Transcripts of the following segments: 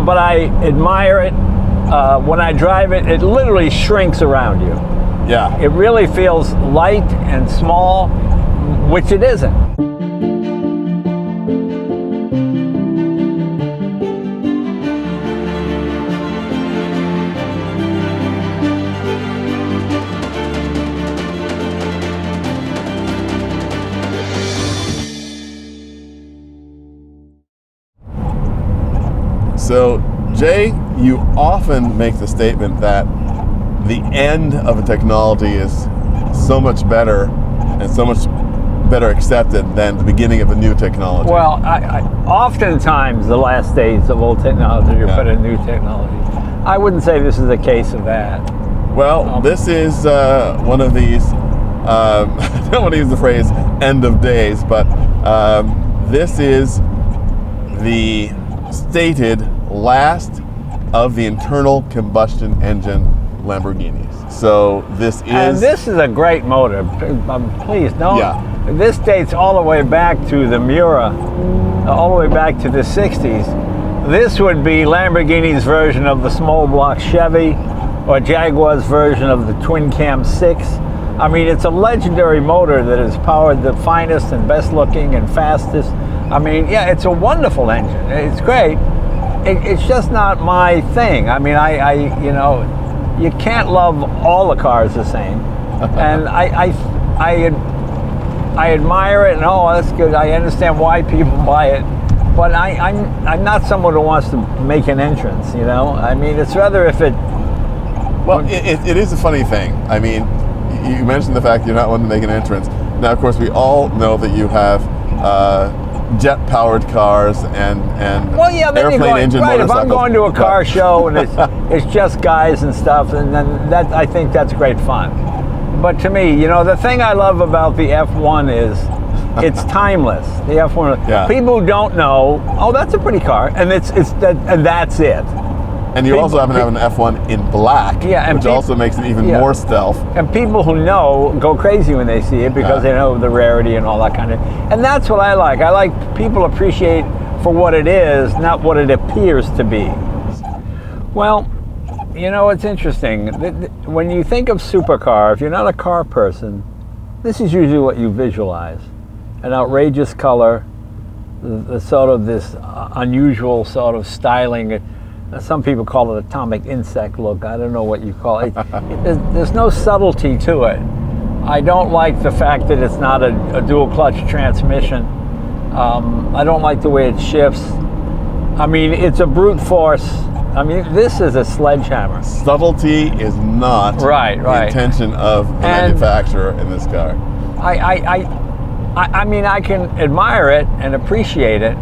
but I admire it. When I drive it, it literally shrinks around you. Yeah. It really feels light and small, which it isn't. So, Jay, you often make the statement that the end of a technology is so much better and so much better accepted than the beginning of a new technology. Well, oftentimes the last days of old technology are better than new technology. I wouldn't say this is a case of that. Well, this is one of these, I don't want to use the phrase end of days, but this is the stated last of the internal combustion engine Lamborghinis. So this is... And this is a great motor. Please, don't. Yeah. This dates all the way back to the Miura, all the way back to the 60s. This would be Lamborghini's version of the small block Chevy, or Jaguar's version of the twin cam 6. I mean, it's a legendary motor that has powered the finest and best looking and fastest. I mean, yeah, it's a wonderful engine. It's great. It's just not my thing. I mean, you know, you can't love all the cars the same. And I admire it, and oh, that's good. I understand why people buy it, but I'm not someone who wants to make an entrance. You know, I mean, it's rather if it. Well, it is a funny thing. I mean, you mentioned the fact you're not one to make an entrance. Now, of course, we all know that you have jet-powered cars and well, yeah, then airplane engine right, motorcycles. If I'm going to a car show and it's just guys and stuff, and then I think that's great fun. But to me, you know, the thing I love about the F1 is it's timeless. The F1, yeah. People who don't know, oh, that's a pretty car, and and that's it. And you also happen to have an F1 in black, which also makes it even more stealth. And people who know go crazy when they see it because they know the rarity and all that kind of. And that's what I like. I like people appreciate for what it is, not what it appears to be. Well, you know, it's interesting. When you think of supercar, if you're not a car person, this is usually what you visualize. An outrageous color, the sort of this unusual sort of styling. Some people call it atomic insect look. I don't know what you call it. There's no subtlety to it. I don't like the fact that it's not a dual clutch transmission. I don't like the way it shifts. I mean, it's a brute force. I mean, this is a sledgehammer. Subtlety is not the intention of the manufacturer in this car. I mean, I can admire it and appreciate it.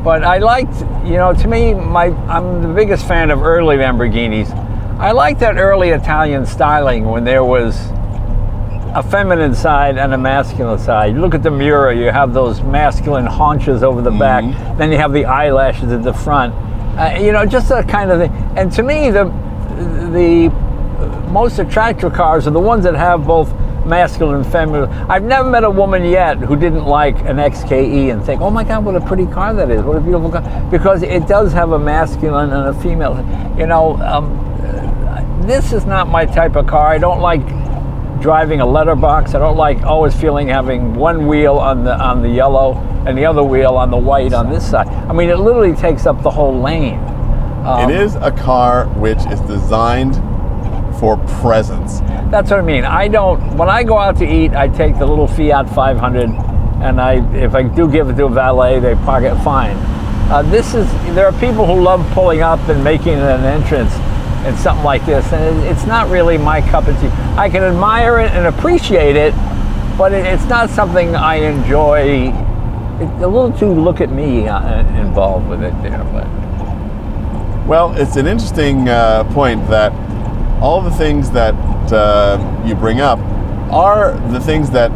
But I liked, you know, to me, I'm the biggest fan of early Lamborghinis. I like that early Italian styling when there was a feminine side and a masculine side. You look at the Miura, you have those masculine haunches over the back, then you have the eyelashes at the front. You know, just that kind of thing. And to me, the most attractive cars are the ones that have both masculine and feminine. I've never met a woman yet who didn't like an XKE and think, oh my God, what a pretty car that is, what a beautiful car, because it does have a masculine and a female. You know, this is not my type of car. I don't like driving a letterbox. I don't like always having one wheel on the yellow and the other wheel on the white on this side. I mean, it literally takes up the whole lane. It is a car which is designed for presence. That's what I mean. When I go out to eat, I take the little Fiat 500, and if I do give it to a valet, they park it fine. There are people who love pulling up and making an entrance in something like this, and it's not really my cup of tea. I can admire it and appreciate it, but it's not something I enjoy. It's a little too look at me involved with it there. But well, it's an interesting point that all the things that you bring up are the things that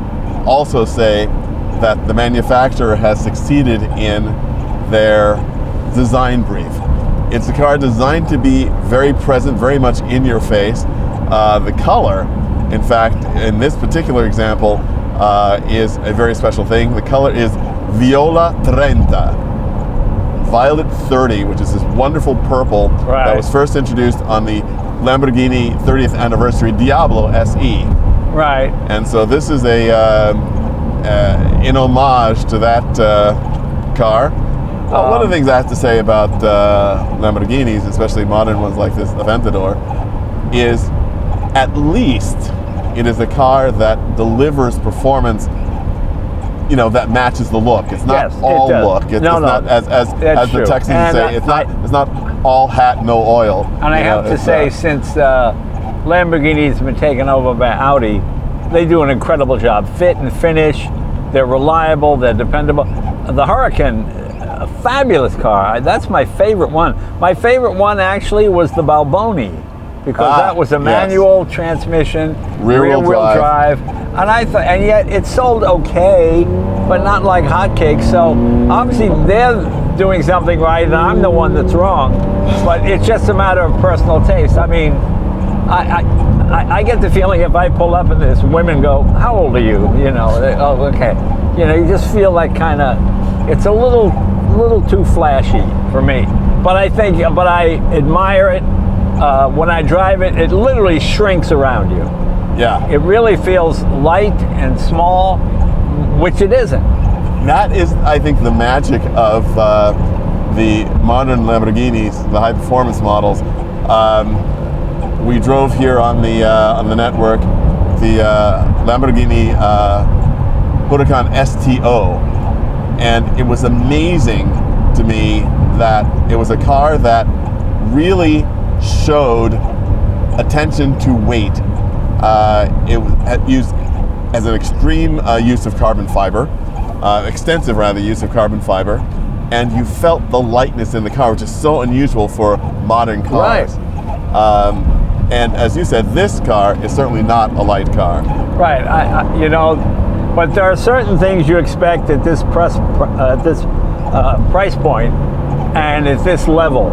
also say that the manufacturer has succeeded in their design brief. It's a car designed to be very present, very much in your face. The color, in fact, in this particular example, is a very special thing. The color is Viola 30. Violet 30, which is this wonderful purple Right. that was first introduced on the Lamborghini 30th anniversary Diablo SE. Right. And so this is in homage to that car. One of the things I have to say about Lamborghinis, especially modern ones like this Aventador, is at least it is a car that delivers performance, that matches the look. It's not Yes, all it does. look. It's not as the true. Texans And say. It's not all hat, no oil. And I have to say, since Lamborghini's been taken over by Audi, they do an incredible job. Fit and finish, they're reliable, they're dependable. The Hurricane, a fabulous car. That's my favorite one. My favorite one actually was the Balboni, because that was a manual transmission, rear-wheel drive. And yet it sold okay, but not like hotcakes. So obviously they're doing something right, and I'm the one that's wrong. But it's just a matter of personal taste. I mean, I get the feeling if I pull up in this, women go, "How old are you?" Oh, okay. You just feel like it's a little too flashy for me. But I admire it. When I drive it, it literally shrinks around you. Yeah. It really feels light and small, which it isn't. That is, I think, the magic of the modern Lamborghinis, the high performance models. We drove here on the network the Lamborghini Huracan STO, and it was amazing to me that it was a car that really showed attention to weight. It was used as an extreme use of carbon fiber, extensive rather use of carbon fiber, and you felt the lightness in the car, which is so unusual for modern cars. Right. And as you said, this car is certainly not a light car. Right. But there are certain things you expect at this price point, and at this level,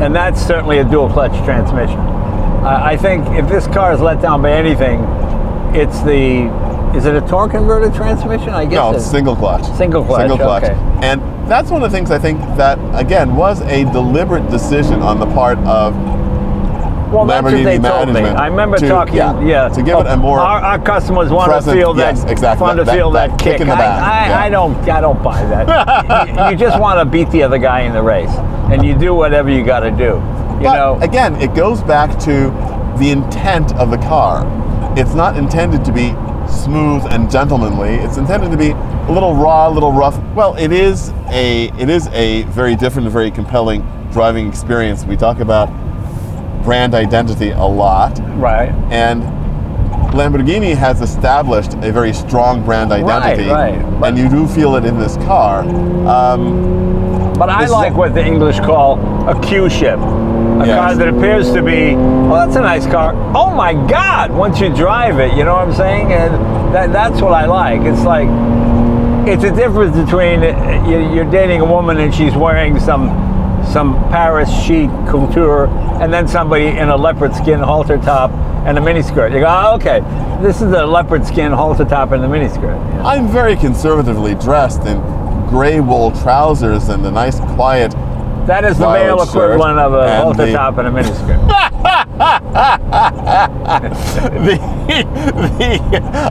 and that's certainly a dual clutch transmission. I think if this car is let down by anything, is it a torque converted transmission? I guess no, it's single clutch. Single clutch. Okay. And that's one of the things I think that, again, was a deliberate decision on the part of Well, that's what they told me. management I remember to give it a more Our customers want present, to feel yes, that, exactly, want to feel that kick. in the back. I don't buy that. you just want to beat the other guy in the race, and you do whatever you got to do. But again, it goes back to the intent of the car. It's not intended to be smooth and gentlemanly. It's intended to be a little raw, a little rough. Well, it is a very different and very compelling driving experience. We talk about brand identity a lot. Right. And Lamborghini has established a very strong brand identity. Right. And you do feel it in this car. But I like what the English call a Q-ship. A car that appears to be, well, that's a nice car. Oh my God, once you drive it, you know what I'm saying? And that's what I like. It's like, it's a difference between you're dating a woman and she's wearing some Paris chic couture, and then somebody in a leopard skin halter top and a miniskirt. You go, oh, okay, this is a leopard skin halter top and a miniskirt. Yeah. I'm very conservatively dressed in gray wool trousers and a nice quiet That is the male equivalent of a halter top and a miniskirt.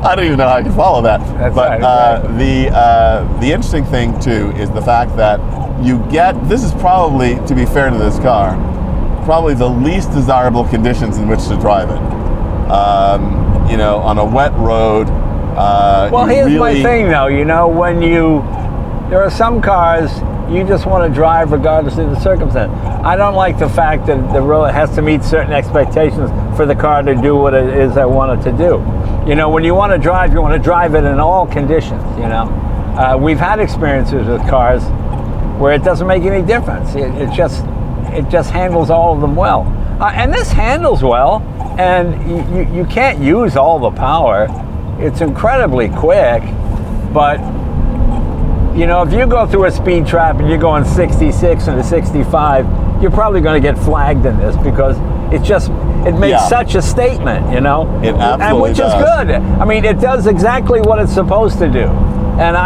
I don't even know how I can follow that. That's but right. the interesting thing too is the fact that you get, this is probably, to be fair to this car, probably the least desirable conditions in which to drive it. On a wet road. Well, here's my thing though, there are some cars you just want to drive regardless of the circumstance. I don't like the fact that the road has to meet certain expectations for the car to do what it is I want it to do. When you want to drive it in all conditions, We've had experiences with cars where it doesn't make any difference. It just handles all of them well. And this handles well, and you can't use all the power. It's incredibly quick, but if you go through a speed trap and you're going 66 and a 65, you're probably going to get flagged in this because it makes such a statement, It absolutely and which does. is good. I mean, it does exactly what it's supposed to do, and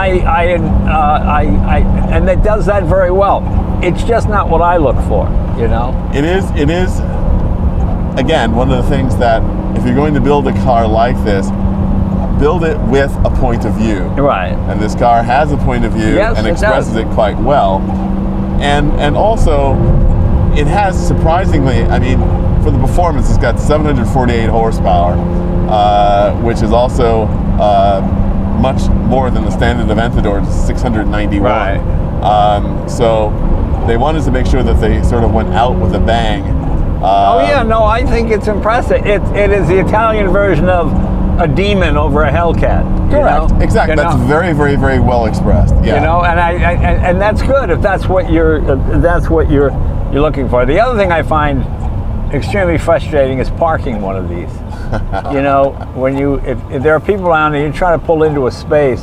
and it does that very well. it's just not what I look for, you know? It is, again, one of the things that if you're going to build a car like this, build it with a point of view. Right. And this car has a point of view Yes, and it expresses does. it quite well. And also, it has surprisingly, I mean, for the performance, it's got 748 horsepower, which is also much more than the standard Aventador, 691. Right. So they wanted to make sure that they sort of went out with a bang. Oh yeah, no, I think it's impressive. It is the Italian version of a demon over a Hellcat. Correct. You know? Exactly. You That's know? very, very, very well expressed. Yeah. You know, and that's good if that's what you're looking for. The other thing I find extremely frustrating is parking one of these. You know, when if there are people around and you're trying to pull into a space,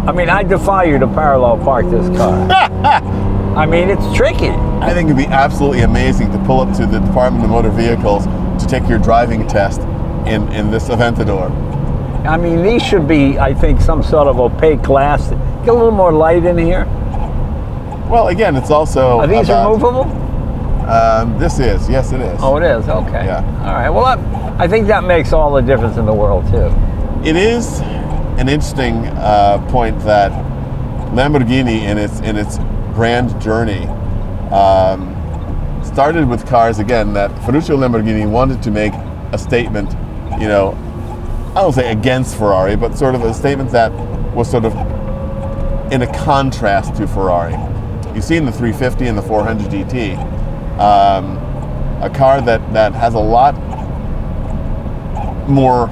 I mean, I defy you to parallel park this car. I mean, it's tricky. I think it'd be absolutely amazing to pull up to the Department of Motor Vehicles to take your driving test in this Aventador. I mean, these should be, I think, some sort of opaque glass. Get a little more light in here. Well, again, it's also... Are these removable? This is. Yes, it is. Oh, it is? Okay. Yeah. All right. Well, I think that makes all the difference in the world, too. It is an interesting point that Lamborghini, in its grand journey, started with cars, again, that Ferruccio Lamborghini wanted to make a statement, you know, I don't say against Ferrari, but sort of a statement that was sort of in a contrast to Ferrari. You've seen the 350 and the 400 GT, a car that has a lot more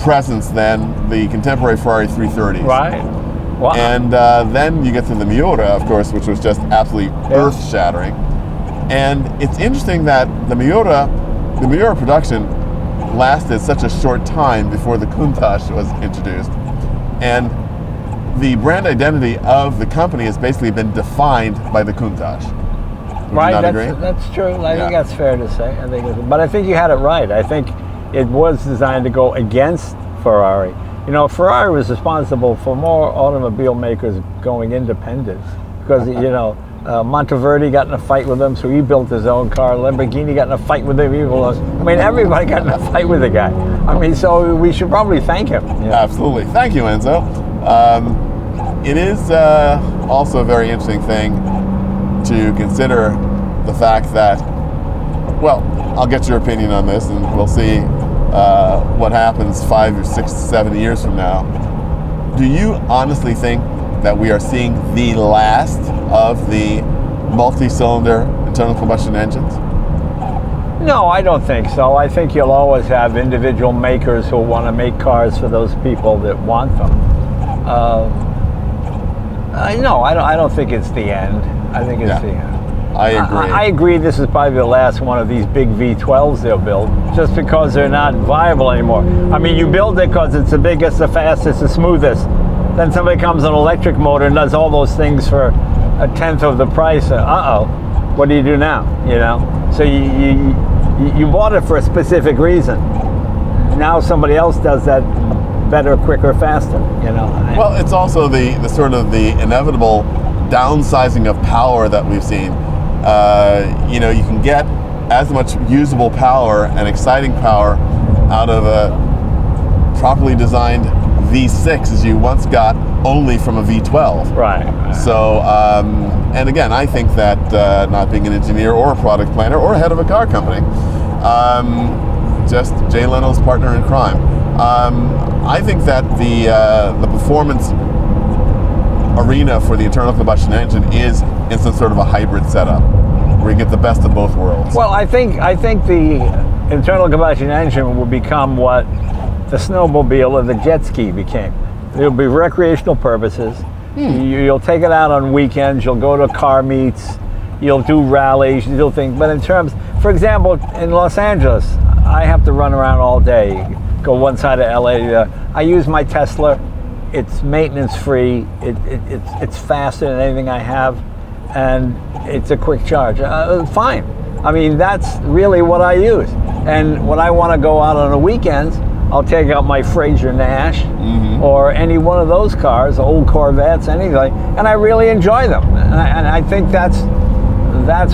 presence than the contemporary Ferrari 330s. Right. Wow. And then you get to the Miura, of course, which was just absolutely earth-shattering. And it's interesting that the Miura production lasted such a short time before the Countach was introduced. And the brand identity of the company has basically been defined by the Countach. Would right, you not agree? That's true. I think that's fair to say. But I think you had it right. I think it was designed to go against Ferrari. You know, Ferrari was responsible for more automobile makers going independent because, you know, Monteverdi got in a fight with him, so he built his own car. Lamborghini got in a fight with him. I mean, everybody got in a fight with the guy. I mean, so we should probably thank him. You know? Absolutely. Thank you, Enzo. It is also a very interesting thing to consider the fact that, well, I'll get your opinion on this and we'll see what happens 5 or 6, 7 years from now. Do you honestly think that we are seeing the last of the multi-cylinder internal combustion engines? No, I don't think so. I think you'll always have individual makers who want to make cars for those people that want them. No, I don't think it's the end. I think it's the end. I agree. I agree this is probably the last one of these big V12s they'll build, just because they're not viable anymore. I mean, you build it because it's the biggest, the fastest, the smoothest. Then somebody comes an electric motor and does all those things for a tenth of the price. What do you do now? You know, so you bought it for a specific reason. Now somebody else does that better, quicker, faster. You know. Well, it's also the sort of the inevitable downsizing of power that we've seen. You know, you can get as much usable power and exciting power out of a properly designed V6 as you once got only from a V12. Right. So, and again, I think that not being an engineer or a product planner or head of a car company, just Jay Leno's partner in crime, I think that the performance arena for the internal combustion engine is in some sort of a hybrid setup where you get the best of both worlds. Well, I think the internal combustion engine will become what the snowmobile or the jet ski became. It'll be recreational purposes. You'll take it out on weekends. You'll go to car meets. You'll do rallies. You'll do things. But in terms, for example, in Los Angeles, I have to run around all day, go one side of LA. I use my Tesla. It's maintenance free. It's faster than anything I have, and it's a quick charge. Fine. I mean, that's really what I use. And when I want to go out on the weekends, I'll take out my Fraser Nash or any one of those cars, old Corvettes, anything, and I really enjoy them. and I think that's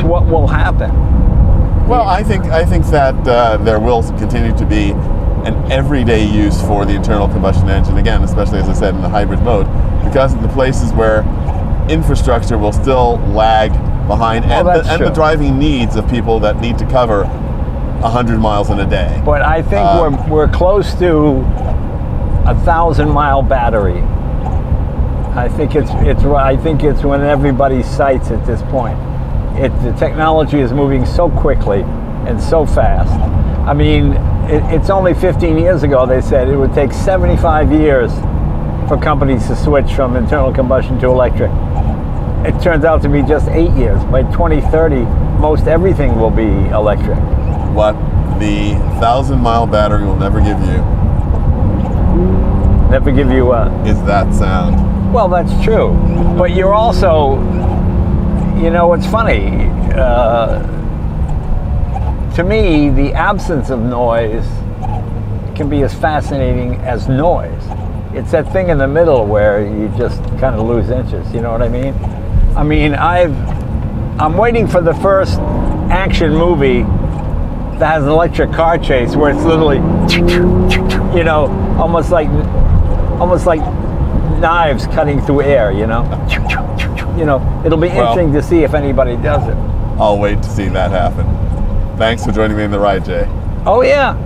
what will happen. Well, I think that there will continue to be an everyday use for the internal combustion engine, again, especially as I said in the hybrid mode, because of the places where infrastructure will still lag behind, and the driving needs of people that need to cover 100 miles in a day. But I think we're close to 1,000-mile battery. I think it's when everybody's sights at this point. The technology is moving so quickly and so fast. I mean, it's only 15 years ago they said it would take 75 years for companies to switch from internal combustion to electric. It turns out to be just 8 years. By 2030, most everything will be electric. What the 1,000-mile battery will never give you. Never give you is that sound. Well, that's true. But you're also, it's funny. To me, the absence of noise can be as fascinating as noise. It's that thing in the middle where you just kind of lose interest. You know what I mean? I mean, I'm waiting for the first action movie that has an electric car chase where it's literally, almost like knives cutting through air. It'll be interesting to see if anybody does it. I'll wait to see that happen. Thanks for joining me in the ride, Jay. Oh yeah.